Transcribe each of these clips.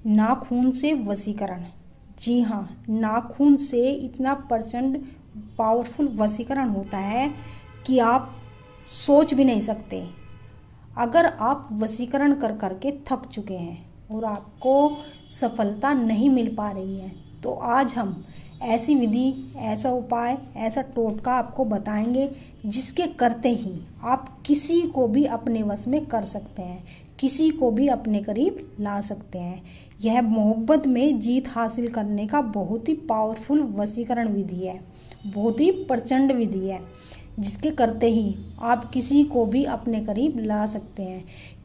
नाखून से वशीकरण। जी हाँ, नाखून से इतना प्रचंड पावरफुल वशीकरण होता है कि आप सोच भी नहीं सकते। अगर आप वशीकरण कर करके थक चुके हैं और आपको सफलता नहीं मिल पा रही है, तो आज हम ऐसी विधि, ऐसा उपाय, ऐसा टोटका आपको बताएंगे जिसके करते ही आप किसी को भी अपने वश में कर सकते हैं, किसी को भी अपने करीब ला सकते हैं। यह मोहब्बत में जीत हासिल करने का बहुत ही पावरफुल वशीकरण विधि है, बहुत ही प्रचंड विधि है, जिसके करते ही आप किसी को भी अपने करीब ला सकते हैं,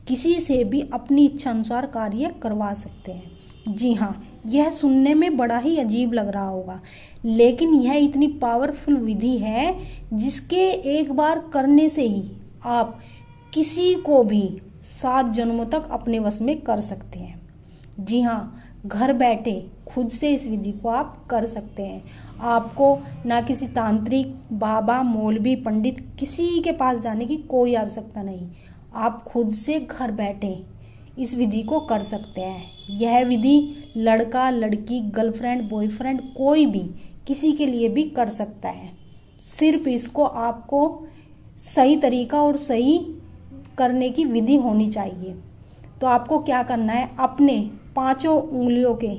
किसी से भी अपनी इच्छा अनुसार कार्य करवा सकते हैं। जी हाँ, यह सुनने में बड़ा ही अजीब लग रहा होगा, लेकिन यह इतनी पावरफुल विधि है जिसके एक बार करने से ही आप किसी को भी 7 जन्मों तक अपने वश में कर सकते हैं। जी हाँ, घर बैठे खुद से इस विधि को आप कर सकते हैं। आपको ना किसी तांत्रिक, बाबा, मौलवी, पंडित किसी के पास जाने की कोई आवश्यकता नहीं। आप खुद से घर बैठे इस विधि को कर सकते हैं। यह विधि लड़का, लड़की, गर्लफ्रेंड, बॉयफ्रेंड, कोई भी किसी के लिए भी कर सकता है। सिर्फ इसको आपको सही तरीका और सही करने की विधि होनी चाहिए। तो आपको क्या करना है, अपने 5 उंगलियों के,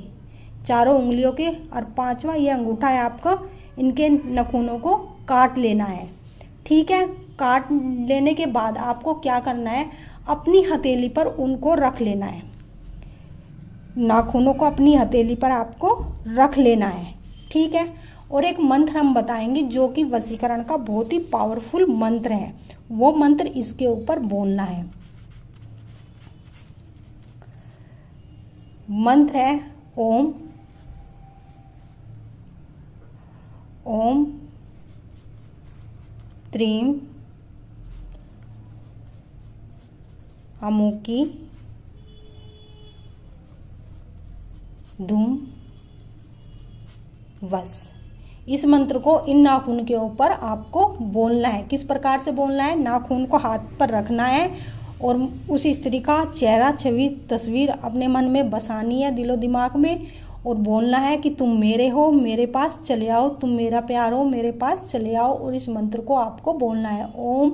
4 उंगलियों के और 5वां ये अंगूठा है आपका, इनके नाखूनों को काट लेना है। ठीक है, काट लेने के बाद आपको क्या करना है, अपनी हथेली पर उनको रख लेना है। नाखूनों को अपनी हथेली पर आपको रख लेना है। ठीक है, और एक मंत्र हम बताएंगे जो कि वशीकरण का बहुत ही पावरफुल मंत्र है। वो मंत्र इसके ऊपर बोलना है। मंत्र है ओम ओम त्रीम अमुकी धूम वश। इस मंत्र को इन नाखून के ऊपर आपको बोलना है। किस प्रकार से बोलना है, नाखून को हाथ पर रखना है और उस स्त्री का चेहरा, छवि, तस्वीर अपने मन में बसानी है, दिलो दिमाग में, और बोलना है कि तुम मेरे हो, मेरे पास चले आओ, तुम मेरा प्यार हो, मेरे पास चले आओ। और इस मंत्र को आपको बोलना है ओम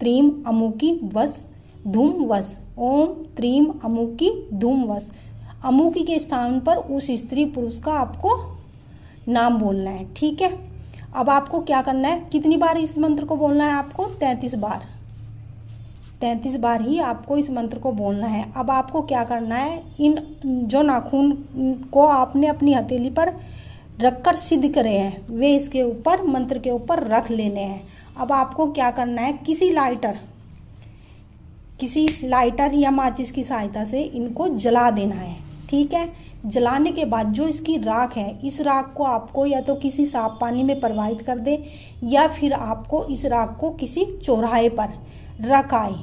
त्रीम अमुकी वश धूम वश। ओम त्रीम अमुकी धूम वश। अमुकी के स्थान पर उस स्त्री पुरुष का आपको नाम बोलना है। ठीक है, अब आपको क्या करना है, कितनी बार इस मंत्र को बोलना है आपको, 33 बार। 33 बार ही आपको इस मंत्र को बोलना है। अब आपको क्या करना है, इन जो नाखून को आपने अपनी हथेली पर रखकर सिद्ध करे हैं, वे इसके ऊपर, मंत्र के ऊपर रख लेने हैं। अब आपको क्या करना है, किसी लाइटर या माचिस की सहायता से इनको जला देना है। ठीक है, जलाने के बाद जो इसकी राख है, इस राख को आपको या तो किसी साफ पानी में प्रवाहित कर दे, या फिर आपको इस राख को किसी चौराहे पर रख आए।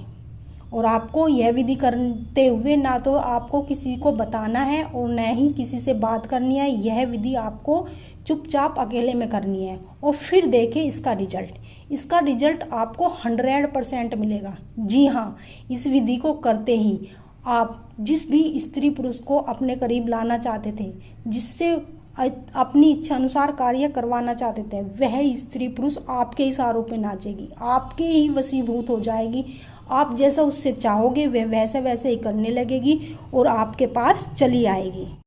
और आपको यह विधि करते हुए ना तो आपको किसी को बताना है और न ही किसी से बात करनी है। यह विधि आपको चुपचाप अकेले में करनी है, और फिर देखें इसका रिजल्ट आपको 100% मिलेगा। जी हाँ, इस विधि को करते ही आप जिस भी स्त्री पुरुष को अपने करीब लाना चाहते थे, जिससे अपनी इच्छा अनुसार कार्य करवाना चाहते थे, वह स्त्री पुरुष आपके इशारों पे नाचेगी, आपके ही वशीभूत हो जाएगी। आप जैसा उससे चाहोगे वह वैसे वैसे ही करने लगेगी और आपके पास चली आएगी।